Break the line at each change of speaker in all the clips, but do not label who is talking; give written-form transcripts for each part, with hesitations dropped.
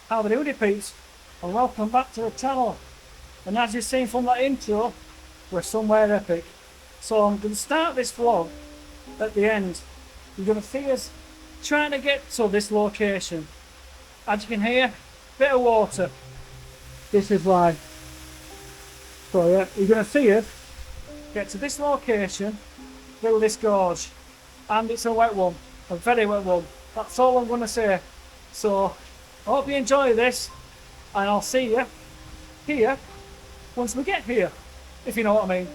Howdy Doody peeps, and welcome back to the channel. And as you've seen from that intro, we're somewhere epic. So I'm going to start this vlog at the end. You're going to see us trying to get to this location. As you can hear, bit of water. This is why. So yeah, you're going to see us get to this location through this gorge. And it's a wet one, a very wet one. That's all I'm going to say. So I hope you enjoy this, and I'll see you here once we get here, if you know what I mean.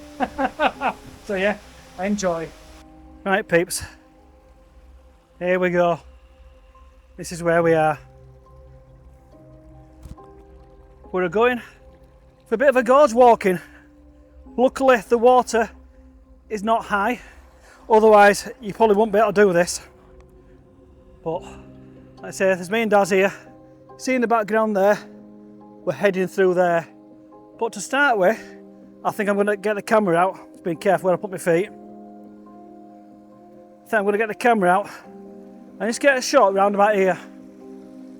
So yeah, enjoy. Right peeps, here we go. This is where we are. We're going for a bit of a gorge walking. Luckily the water is not high, otherwise you probably wouldn't be able to do this. But like I say, there's me and Daz here. See in the background there, we're heading through there. But to start with, I think I'm going to get the camera out. Just being careful where I put my feet. I think I'm going to get the camera out and just get a shot round about here.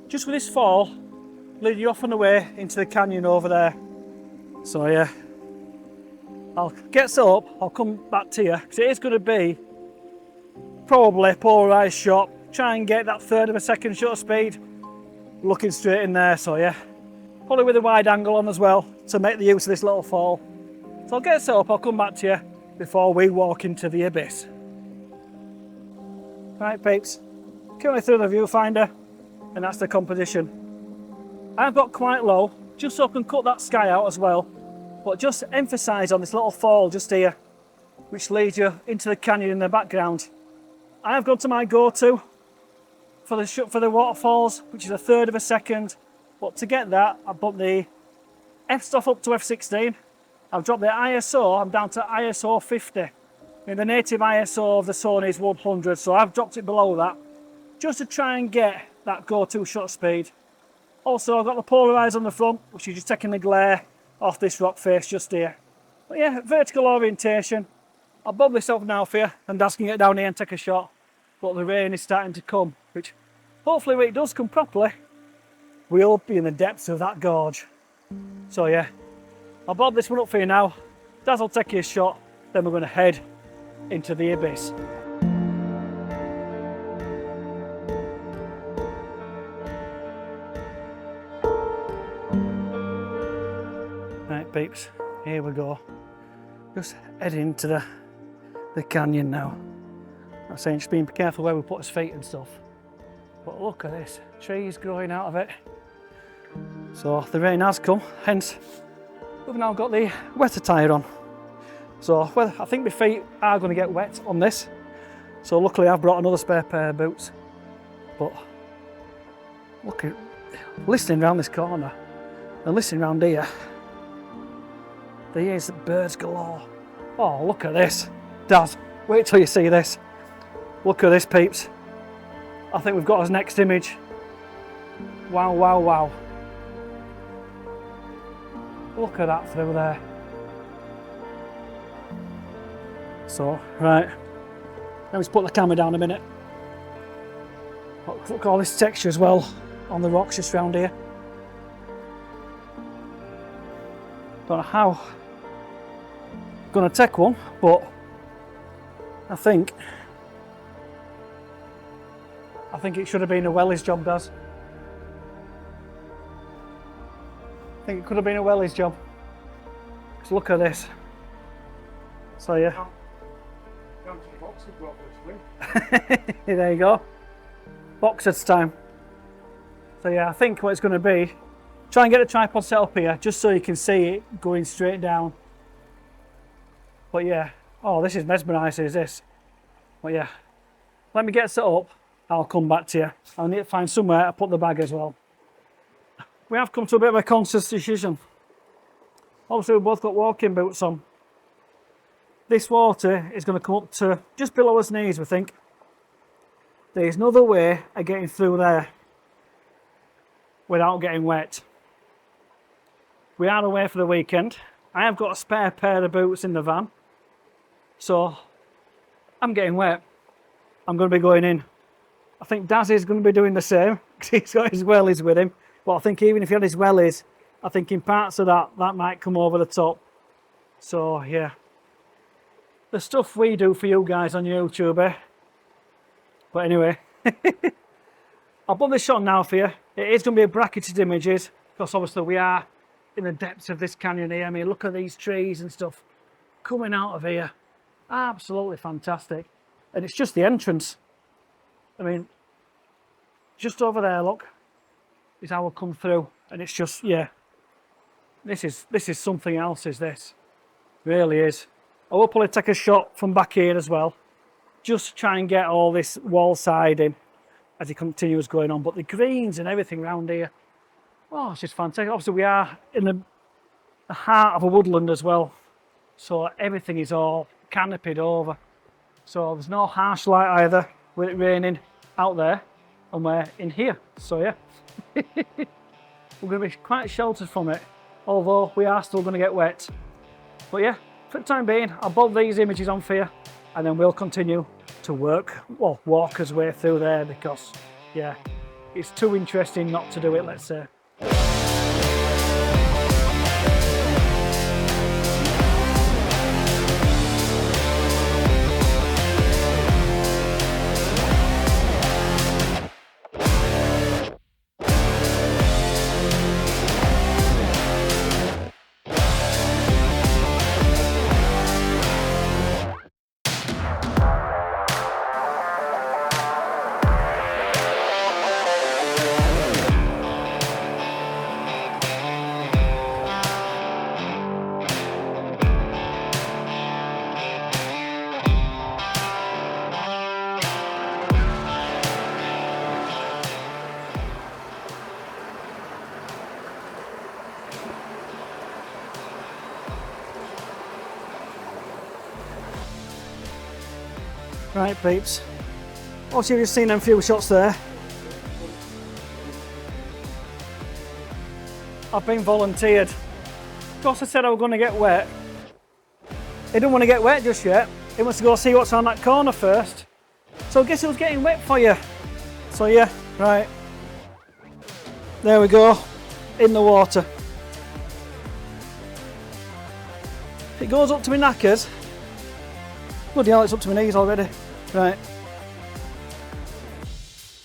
Just with this fall, leading you off on the way into the canyon over there. So yeah, I'll get set up, I'll come back to you, because it is going to be probably a polarised shot. Try and get that third of a second shutter speed looking straight in there. So yeah, probably with a wide angle on as well to make the use of this little fall. So I'll get set up, I'll come back to you before we walk into the abyss. Right peeps, currently through the viewfinder, and that's the composition. I've got quite low just so I can cut that sky out as well, but just emphasise on this little fall just here which leads you into the canyon in the background. I have gone to my go-to for the waterfalls, which is a third of a second, but to get that I've bumped the f-stop up to f16. I've dropped the ISO, I'm down to ISO 50. The native ISO of the Sony is 100, so I've dropped it below that just to try and get that go-to shutter speed. Also I've got the polarise on the front, which is just taking the glare off this rock face just here. But yeah, vertical orientation. I'll bob this up now for you and Daz can get down here and take a shot. But the rain is starting to come, which hopefully when it does come properly, we'll be in the depths of that gorge. So yeah, I'll bob this one up for you now. Daz will take his shot, then we're going to head into the abyss. Right peeps, here we go. Just heading into the canyon now. I'm saying just being careful where we put his feet and stuff. But look at this, trees growing out of it. So the rain has come, hence we've now got the wet attire on. So well, I think my feet are going to get wet on this. So luckily I've brought another spare pair of boots. But look at, listening around this corner and listening around here, there is birds galore. Oh, look at this. Daz, wait till you see this. Look at this peeps. I think we've got his next image. Wow, wow, wow. Look at that through there. So, right. Let me just put the camera down a minute. Look at all this texture as well on the rocks just around here. Don't know how I'm gonna take one, but I think it should have been a wellies job, Daz. I think it could have been a wellies job. Just look at this. So yeah. There you go. Boxers time. So yeah, I think what it's going to be, try and get a tripod set up here just so you can see it going straight down. But yeah, oh, this is mesmerising, is this? But yeah, let me get set up. I'll come back to you. I'll need to find somewhere to put the bag as well. We have come to a bit of a conscious decision. Obviously we've both got walking boots on. This water is going to come up to just below his knees, we think. There's no other way of getting through there without getting wet. We are away for the weekend. I have got a spare pair of boots in the van. So I'm getting wet. I'm going to be going in. I think Daz is going to be doing the same because he's got his wellies with him. But I think even if he had his wellies, I think in parts of that might come over the top. So yeah, the stuff we do for you guys on YouTube, eh? But anyway, I'll put this shot now for you. It is going to be a bracketed images, because obviously we are in the depths of this canyon here. I mean, look at these trees and stuff coming out of here. Absolutely fantastic. And it's just the entrance. I mean, just over there, look, is how we'll come through. And it's just, yeah, this is something else, is this. Really is. I will probably take a shot from back here as well. Just try and get all this wall side in as it continues going on. But the greens and everything around here, oh, it's just fantastic. Obviously we are in the heart of a woodland as well. So everything is all canopied over. So there's no harsh light either with it raining out there, and we're in here. So yeah, we're going to be quite sheltered from it, although we are still going to get wet. But yeah, for the time being, I'll bob these images on for you, and then we'll continue to walk us way through there, because yeah, it's too interesting not to do it, let's say. Right, peeps. Obviously, you've just seen them few shots there. I've been volunteered. Of course, I said I was going to get wet. He didn't want to get wet just yet. He wants to go see what's on that corner first. So I guess it was getting wet for you. So yeah, right. There we go. In the water. If it goes up to my knackers. Bloody hell, it's up to my knees already. Right.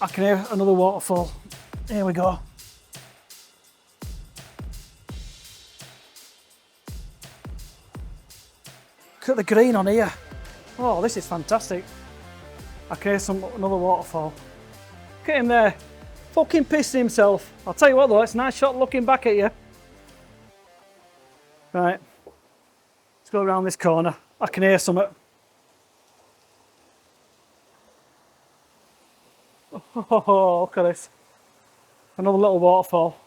I can hear another waterfall. Here we go. Look at the green on here. Oh, this is fantastic. I can hear another waterfall. Look at him there. Fucking pissing himself. I'll tell you what though, it's a nice shot looking back at you. Right. Let's go around this corner. I can hear something. Oh, look at this. Another little waterfall.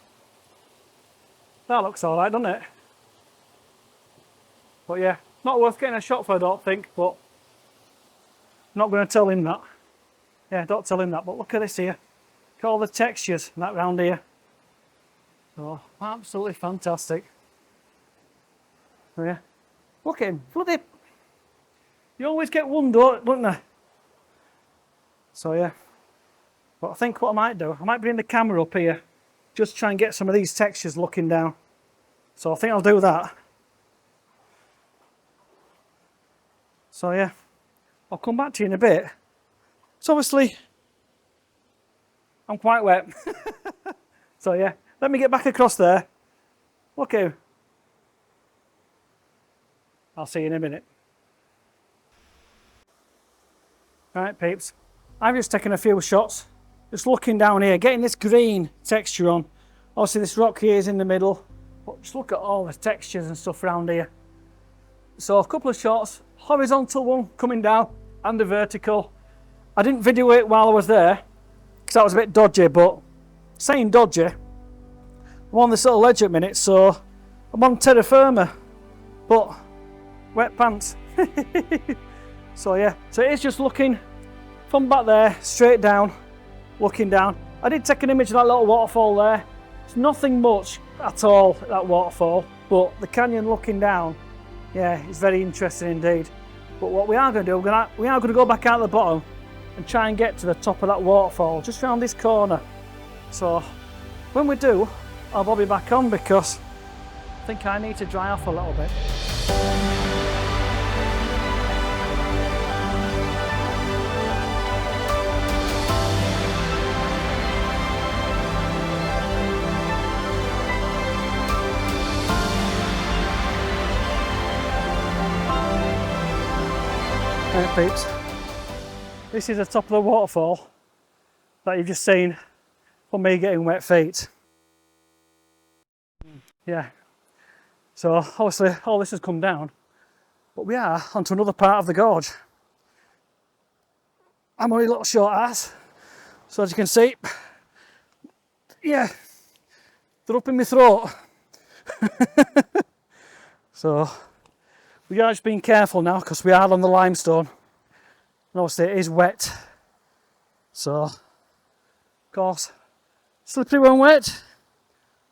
That looks alright, doesn't it? But yeah, not worth getting a shot for, I don't think, but I'm not going to tell him that. Yeah, don't tell him that, but look at this here. Look at all the textures and that round here. Oh, absolutely fantastic. So yeah, look at him. Bloody, you always get one, don't you? So yeah. But I think what I might do, I might bring the camera up here, just try and get some of these textures looking down. So I think I'll do that. So yeah, I'll come back to you in a bit. So obviously, I'm quite wet. So yeah, let me get back across there. Okay. I'll see you in a minute. Right, peeps, I've just taken a few shots. Just looking down here, getting this green texture on. Obviously this rock here is in the middle, but just look at all the textures and stuff around here. So a couple of shots, horizontal one coming down and the vertical. I didn't video it while I was there, because that was a bit dodgy, but saying dodgy, I'm on this little ledge at the minute, so I'm on terra firma, but wet pants. So yeah, so it is just looking from back there, straight down. Looking down. I did take an image of that little waterfall there. It's nothing much at all, that waterfall, but the canyon looking down, yeah, it's very interesting indeed. But what we are going to do, we are going to go back out the bottom and try and get to the top of that waterfall, just round this corner. So When we do, I'll bob you back on because I think I need to dry off a little bit. Right, peeps, this is the top of the waterfall that you've just seen from me getting wet feet. Yeah, so obviously all this has come down, but we are onto another part of the gorge. I'm only a little short ass, so as you can see, yeah, they're up in my throat. So we are just being careful now because we are on the limestone, and obviously it is wet, so of course slippery when wet.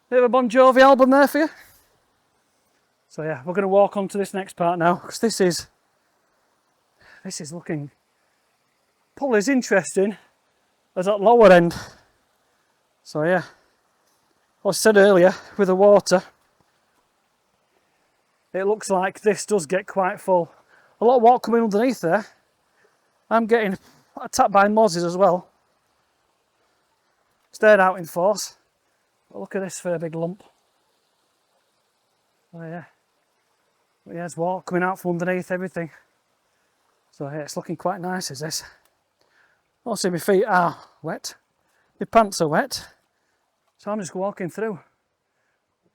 Bit of a Bon Jovi album there for you. So yeah, we're going to walk on to this next part now because this is looking probably as interesting as that lower end. So yeah, as I said earlier, with the water, it looks like this does get quite full. A lot of water coming underneath there. I'm getting attacked by mozzies as well. Stared out in force. But look at this for a big lump. Oh yeah. But yeah, there's water coming out from underneath everything. So yeah, it's looking quite nice, is this. Also, my feet are wet. My pants are wet. So I'm just walking through.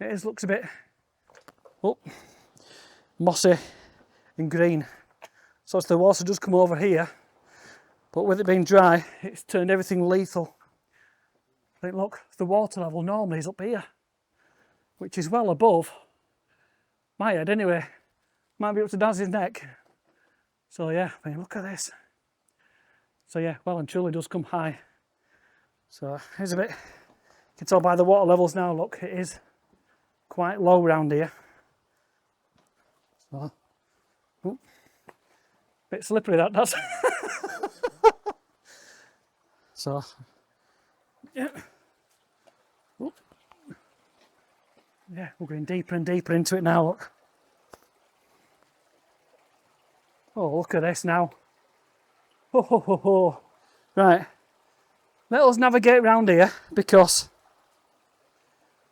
Looks a bit mossy and green. So as the water does come over here, but with it being dry, it's turned everything lethal. I think, look, the water level normally is up here, which is well above my head anyway. Might be up to Daz's neck. So yeah, I mean, look at this. So yeah, well and truly does come high. So here's a bit, you can tell by the water levels now, look, it is quite low round here. So, bit slippery that does. So, yeah. Yeah, we're going deeper and deeper into it now, look. Oh, look at this now. Ho, ho, ho, ho. Right, let us navigate around here because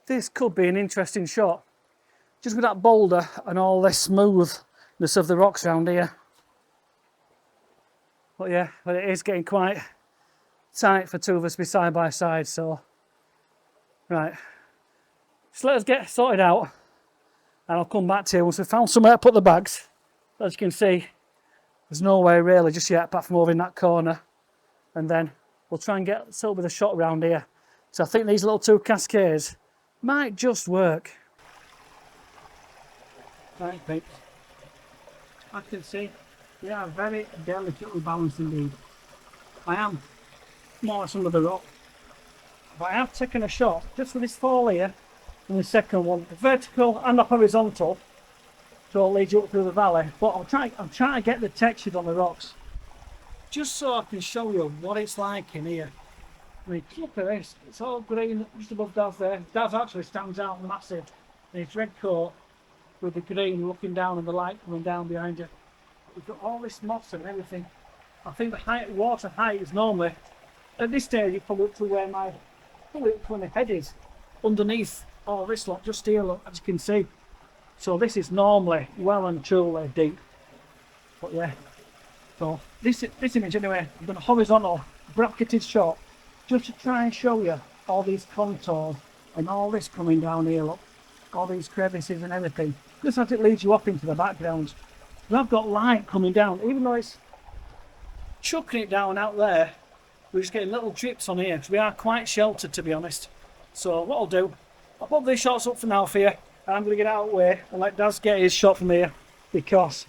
this could be an interesting shot. Just with that boulder and all this smoothness of the rocks around here. But yeah, but it is getting quite tight for two of us to be side by side, so right. Just let us get sorted out and I'll come back to you once we've found somewhere to put the bags. As you can see, there's nowhere really just yet apart from over in that corner, and then we'll try and get a bit of a shot around here. So I think these little two cascades might just work. Right, peeps. As you can see, they are very delicately balanced indeed. I am more or less under the rock, but I have taken a shot just for this fall here. And the second one, the vertical and the horizontal, so it'll lead you up through the valley. But I'm trying to get the textures on the rocks, just so I can show you what it's like in here. I mean, look at this, it's all green just above Daz there. Daz actually stands out massive in his red coat with the green looking down and the light coming down behind you. We've got all this moss and everything. I think the water height is normally, at this stage, it's probably up to where my head is, underneath all this lot, just here, look, as you can see. So this is normally well and truly deep. But yeah, so this image anyway, I've done a horizontal bracketed shot just to try and show you all these contours and all this coming down here, look, all these crevices and everything, just as it leads you up into the background. We have got light coming down, even though it's chucking it down out there, we're just getting little drips on here because we are quite sheltered, to be honest. So what I'll do, I'll put these shots up for now for you, and I'm going to get out of the way and let Daz get his shot from here, because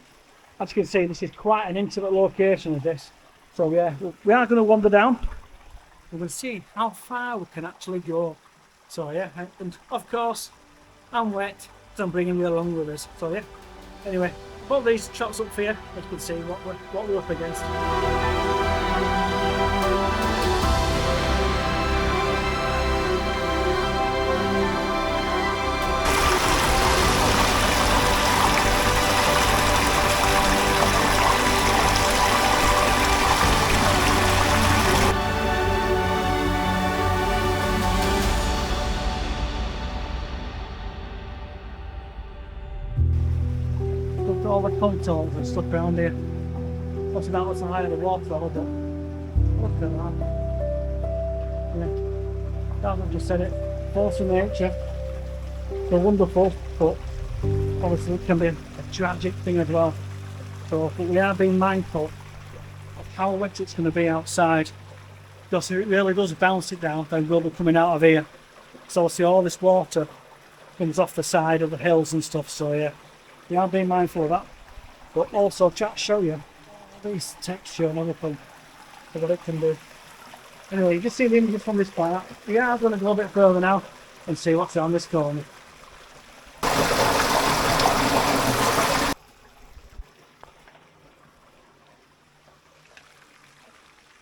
as you can see, this is quite an intimate location of this. So yeah, we are going to wander down. We're going to see how far we can actually go. So yeah, and of course, I'm wet, so I'm bringing you along with us. So yeah, anyway, put these shots up for you, as you can see what we're up against. pontoons and stuff around here. What's about what's the height of the waterfall, but look at that. Yeah, as I've just said it, force of nature. They're wonderful, but obviously it can be a tragic thing as well. So but we are being mindful of how wet it's going to be outside. Because if it really does bounce it down, then we'll be coming out of here. So see all this water comes off the side of the hills and stuff, so yeah, we are being mindful of that. But also try to show you this texture and everything, so what it can do. Anyway, you just see the images from this part. We are going to go a bit further now and see what's around this corner.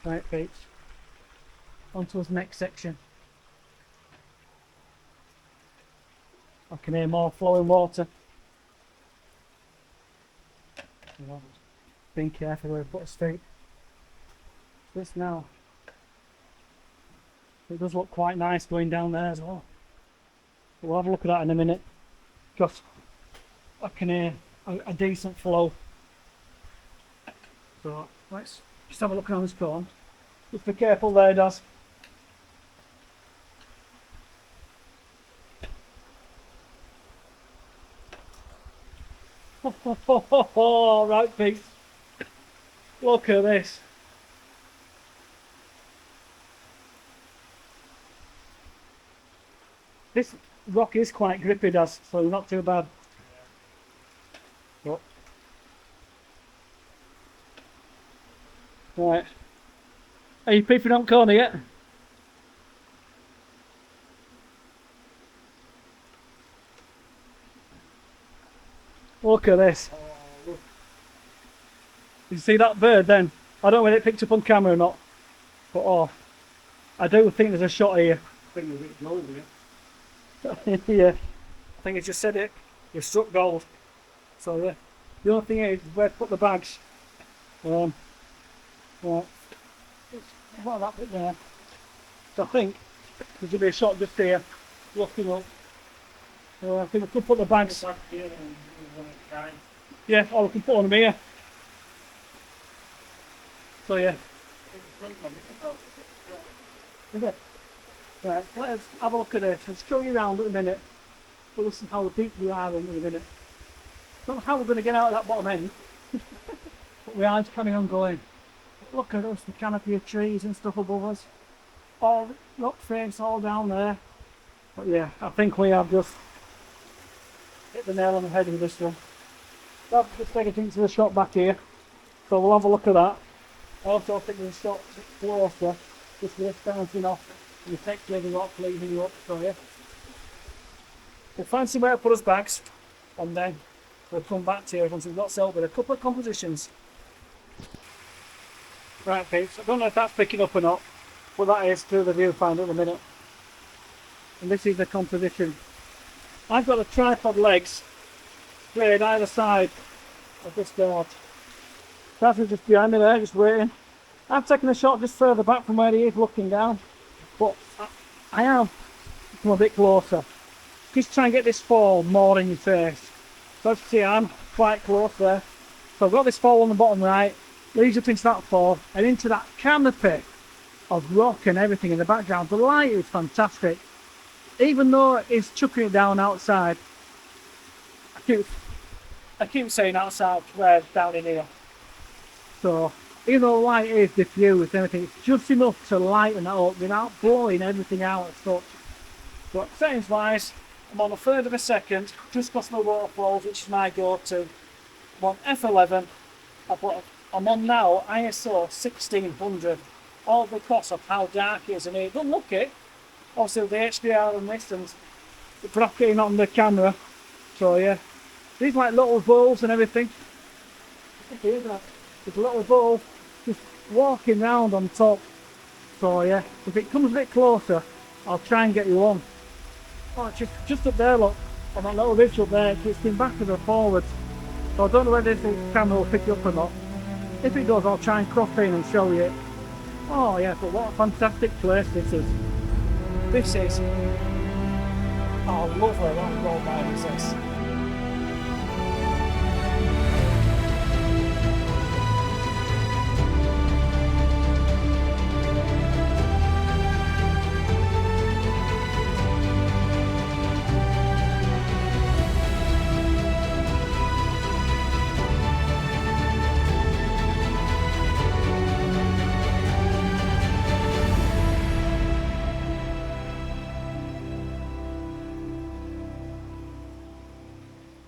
Right, peeps, on to the next section. I can hear more flowing water. Being careful where we put his feet. This now, it does look quite nice going down there as well. But we'll have a look at that in a minute, because I can hear a decent flow. So let's just have a look around this corner. Just be careful there, Daz. Right, Pete. Look at this. This rock is quite grippy, Daz, so not too bad. But, right. Are you peeping on corner yet? Look at this. You see that bird then? I don't know whether it picked up on camera or not, but oh, I do think there's a shot here.
I think there's a bit gold here.
Yeah, I think it just said it. You've struck gold. So yeah, the only thing is where to put the bags. Right, what that bit there. So I think there's going to be a shot just here, looking up. I think we could put the bags. Yeah, or we can put them here. So yeah. Is it? Right, let's have a look at this. I'll show you around in a minute. But listen how deep we are in a minute. Don't know how we're going to get out of that bottom end. But we are just carrying on going. Look at us, the canopy of trees and stuff above us. All rock face all down there. But yeah, I think we have just hit the nail on the head with this one. Let's just take it into the shot back here. So we'll have a look at that. I also think there's a shot closer, just this bouncing off and the texture of the rock leaving you up, so yeah. We'll find somewhere to put us bags and then we'll come back to you once we've got set with a couple of compositions. Right peeps, I don't know if that's picking up or not, but that is through the viewfinder at the minute. And this is the composition. I've got the tripod legs straight either side of this gorge. That's just behind me there, just waiting. I've taken a shot just further back from where he is looking down, but I have come a bit closer. Just try and get this fall more in your face. So as you see, I'm quite close there. So I've got this fall on the bottom right, leads up into that fall and into that canopy of rock and everything in the background. The light is fantastic. Even though it's chucking it down outside, I keep saying outside, where down in here. So even though the light is diffused and everything, it's just enough to lighten it up without blowing everything out as such. But settings wise, I'm on a third of a second, just across my waterfalls, which is my go-to. I'm on F11, I'm on now ISO 1600, all because of how dark it is in here. Don't look it, obviously with the HDR and this and the bracketing on the camera. So yeah, these like little bulbs and everything. There's a little bulb just walking round on top. So yeah, if it comes a bit closer, I'll try and get you on. Oh, just up there, look, on that little ridge up there, it's been backwards and forwards. So I don't know whether this camera will pick it up or not. If it does, I'll try and crop in and show you it. Oh yeah, but what a fantastic place this is. This is, oh lovely, what a gold mine is this.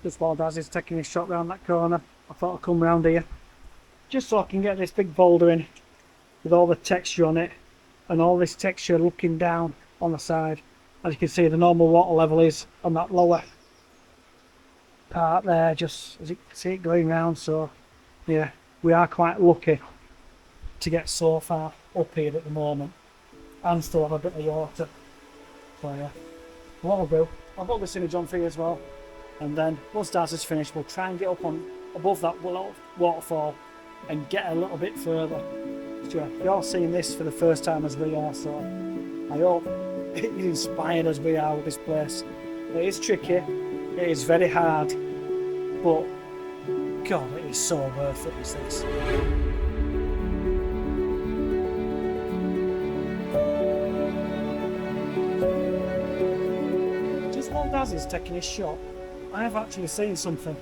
Just while Daz is taking his shot round that corner, I thought I'd come round here just so I can get this big boulder in with all the texture on it and all this texture looking down on the side. As you can see, the normal water level is on that lower part there, just as you can see it going round. So yeah, we are quite lucky to get so far up here at the moment and still have a bit of water. So yeah, what I'll do, I'll put this image on for you as well, and then once Daz is finished, we'll try and get up on above that waterfall and get a little bit further. So you're all seeing this for the first time as we are, so I hope it is inspired as we are with this place. It is tricky, it is very hard, but God, it is so worth it, is this. Just while Daz is taking his shot, I have actually seen something.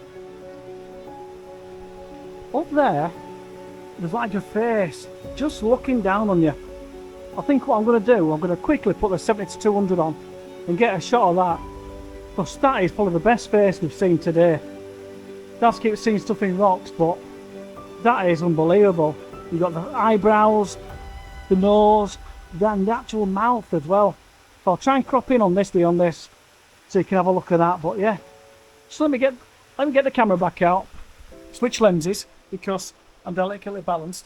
Up there, there's like a face just looking down on you. I think what I'm going to do, I'm going to quickly put the 70-200 on and get a shot of that. Because that is probably the best face we've seen today. Daz keeps seeing stuff in rocks, but that is unbelievable. You've got the eyebrows, the nose, and the actual mouth as well. So I'll try and crop in on this beyond this, so you can have a look at that. But yeah, so let me get the camera back out, switch lenses because I'm delicately balanced.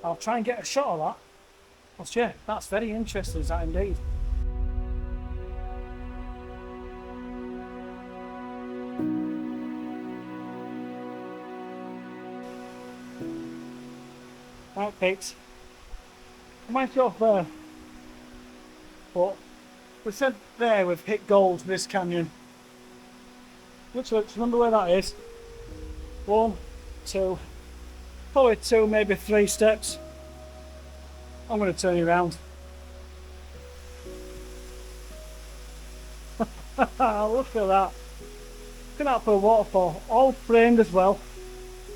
I'll try and get a shot of that. But yeah, that's very interesting, is that indeed. Right, peeps, I might go off there, but we said there we've hit gold this canyon. Looks, remember where that is? 1, 2, probably 2, maybe 3 steps. I'm going to turn you around. Look at that. Look at that for a waterfall, all framed as well.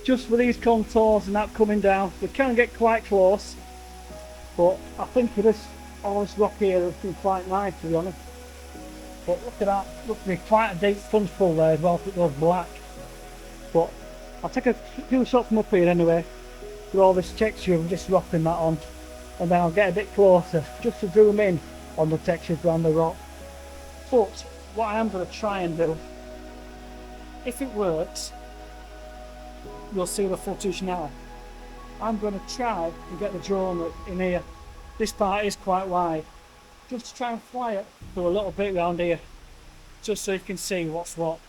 Just with these contours and that coming down, we can get quite close, but I think for this, all this rock here has been quite nice, to be honest. But look at that, looks to be quite a deep sponge pool there as well if it goes black. But I'll take a few shots from up here anyway, with all this texture of just rocking that on, and then I'll get a bit closer just to zoom in on the textures around the rock. But what I am going to try and do, if it works, you'll see the footage now. I'm going to try and get the drone in here. This part is quite wide. Just to try and fly it through a little bit around here, just so you can see what's what.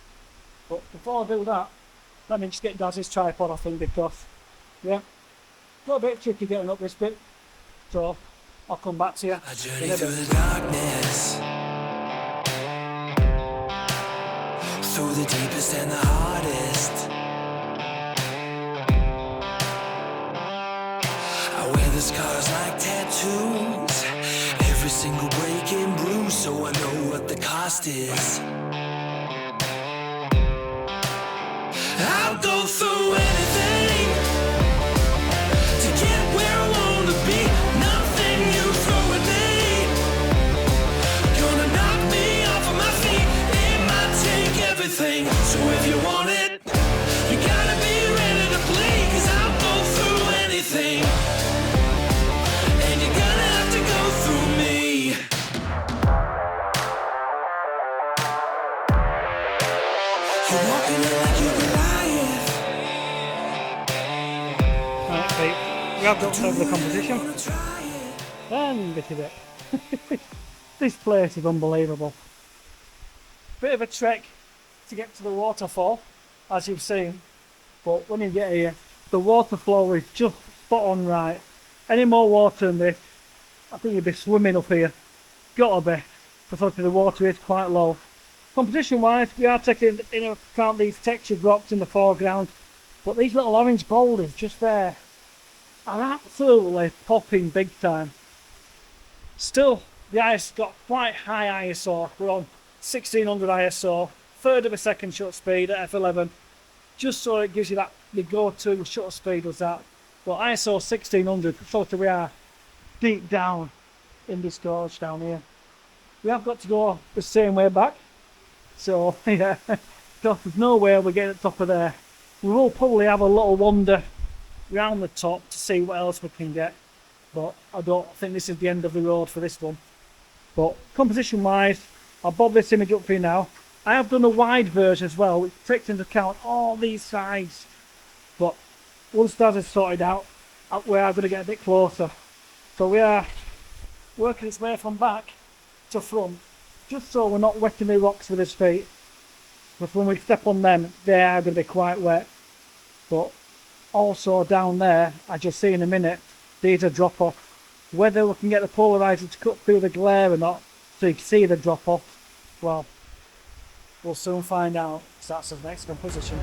But before I do that, let me just get Daz's tripod off him because, yeah, a little bit tricky getting up this bit. So I'll come back to you
I journey through the darkness, through the deepest and the hardest. I wear the scars like tattoos, every single break and bruise, so I know what the cost is. I'll go through anything to get where I want to be. Nothing you throw at me gonna knock me off of my feet. It might take everything, so if you want it, you gotta be ready to play. 'Cause I'll go through anything, and you're gonna have to go through me. You're walking it like you're Goliath.
Right, Pete, we have got over the composition. And this is it. This place is unbelievable. Bit of a trek to get to the waterfall, as you've seen, but when you get here, the water flow is just spot on right. Any more water than this, I think you'd be swimming up here. Gotta be, because the water is quite low. Composition wise, we are taking into account these textured rocks in the foreground, but these little orange boulders just there are absolutely popping big time. Still, the ice got quite high ISO. We're on 1600 ISO, third of a second shutter speed at f11, just so it gives you that the go-to shutter speed was that. But ISO 1600, so we are deep down in this gorge down here. We have got to go the same way back, so yeah, because there's no way we're getting at the top of there. We will probably have a little wander round the top to see what else we can get, but I don't think this is the end of the road for this one. But composition wise, I'll bob this image up for you now. I have done a wide version as well, which takes into account all these sides, but once that is sorted out, we are going to get a bit closer. So we are working its way from back to front, just so we're not wetting the rocks with his feet, because when we step on them, they are going to be quite wet. But also down there, as you'll see in a minute, these are drop off. Whether we can get the polarizer to cut through the glare or not, so you can see the drop off, well, we'll soon find out. So that's the next composition.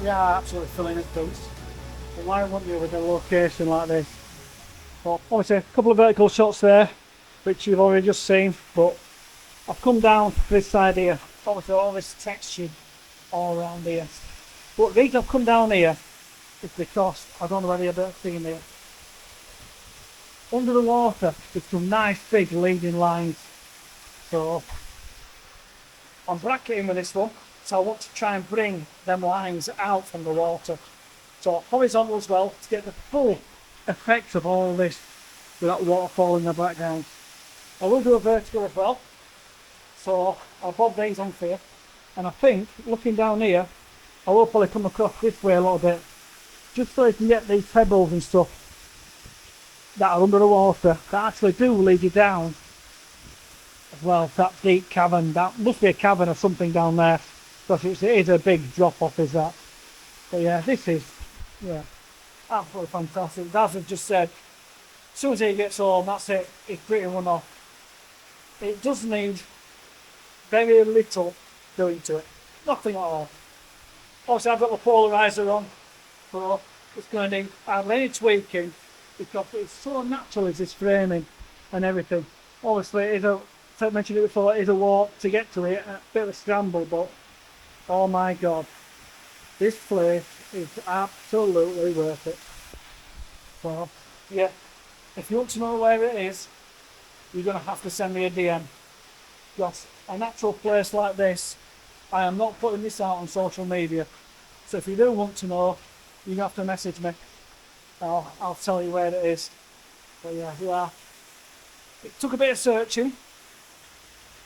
Yeah, absolutely filling its boots. But why wouldn't you with a location like this? Well, obviously a couple of vertical shots there, which you've already just seen, but I've come down this side here. Obviously all this texture all around here. But the reason I've come down here is because, I don't know whether you've seen it, under the water there's some nice big leading lines. So I'm bracketing with this one. So I want to try and bring them lines out from the water. So horizontal as well, to get the full effect of all this with that waterfall in the background. I will do a vertical as well. So I'll bob these on for you. And I think, looking down here, I will probably come across this way a little bit, just so you can get these pebbles and stuff that are under the water, that actually do lead you down as well, that deep cavern. That must be a cavern or something down there. Because it is a big drop off, is that. But yeah, this is, yeah, absolutely fantastic. As I've just said, as soon as he gets home, that's it, it's pretty run off. It does need very little doing to it, nothing at all. Obviously I've got the polarizer on, so it's going to need hardly any tweaking, because it's so natural as this framing and everything. Obviously it is a, as I mentioned it before, it is a walk to get to it, a bit of a scramble, but oh my god, this place is absolutely worth it. So, yeah, if you want to know where it is, you're going to have to send me a DM. Because a natural place like this, I am not putting this out on social media. So if you do want to know, you're going to have to message me. I'll tell you where it is. But yeah, we are. It took a bit of searching.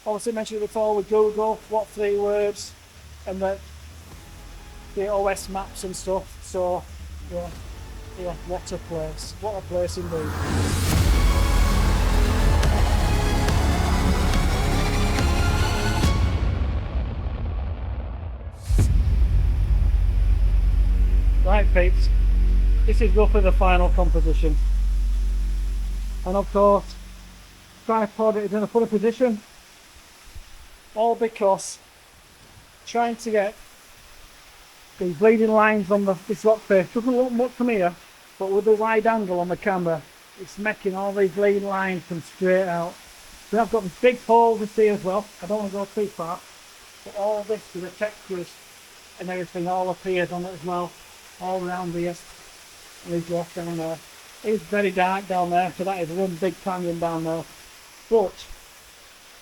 Obviously mentioned it before with Google, what 3 words, and the OS maps and stuff. So yeah, what a place indeed. Right peeps, this is roughly the final composition, and of course tripod is in a funny position, all because trying to get these leading lines on this rock face doesn't look much from here, but with the wide angle on the camera it's making all these leading lines come straight out. So I've got big holes to see as well. I don't want to go too far, but all this with the textures and everything all appears on it as well, all around here. And these rocks down there, it's very dark down there, so that is one big canyon down there. But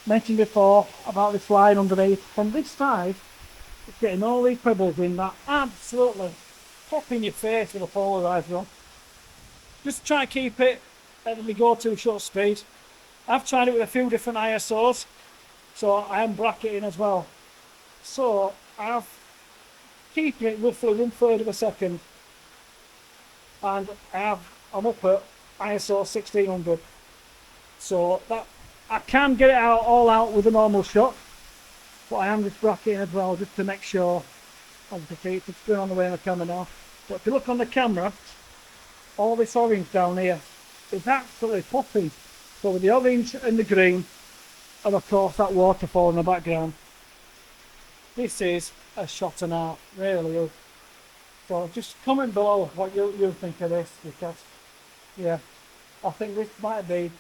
mentioned before about this line underneath, from this side it's getting all these pebbles in that absolutely pop in your face with a polarizer on. Just try to keep it at the go-to short speed. I've tried it with a few different ISOs, so I am bracketing as well. So I've keeping it roughly 1/3 of a second, and I'm up at ISO 1600. So that I can get it all out with a normal shot, but I am just bracketing as well, just to make sure. Obviously it's going on the way in the camera now, but if you look on the camera, all this orange down here is absolutely popping. So with the orange and the green, and of course that waterfall in the background, this is a shot and a half, really is. So just comment below what you think of this, because yeah, I think this might be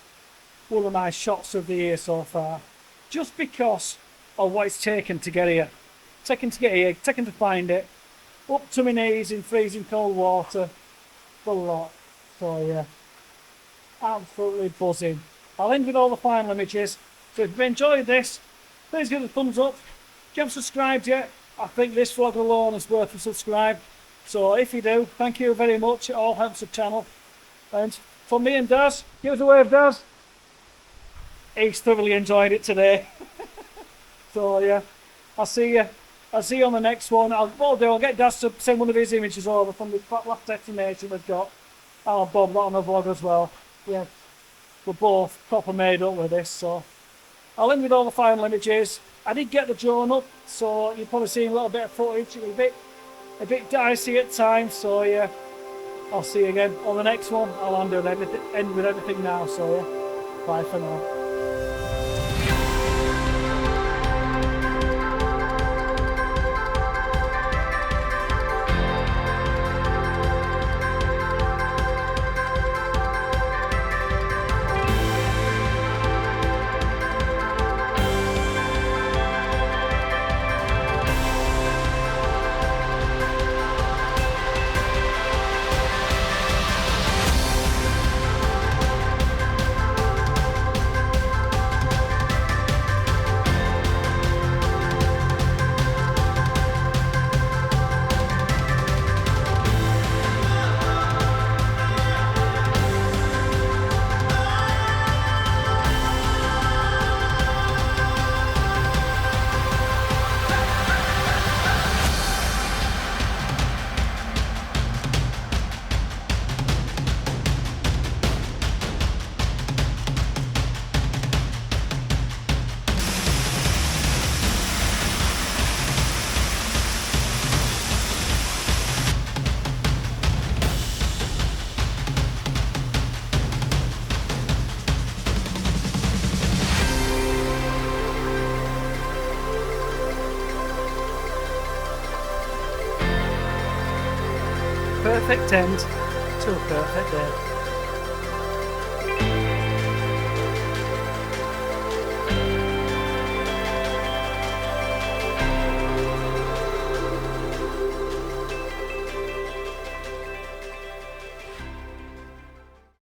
one of my shots of the year so far, just because of what it's taken to get here. Taken to find it, up to my knees in freezing cold water, the lot. So yeah, absolutely buzzing. I'll end with all the final images. So if you've enjoyed this, please give it a thumbs up. If you haven't subscribed yet, I think this vlog alone is worth a subscribe. So if you do, thank you very much. It all helps the channel. And from me and Daz, give us a wave, Daz. He's thoroughly enjoyed it today. So yeah, I'll see you on the next one. I'll get Daz to send one of his images over from the last estimation we've got. I'll bob that on the vlog as well. Yeah, we're both proper made up with this, so I'll end with all the final images. I did get the drone up, so you've probably seen a little bit of footage. It was a bit dicey at times, so yeah, I'll see you again on the next one. I'll end with everything now, so yeah, bye for now. Perfect end to a perfect day.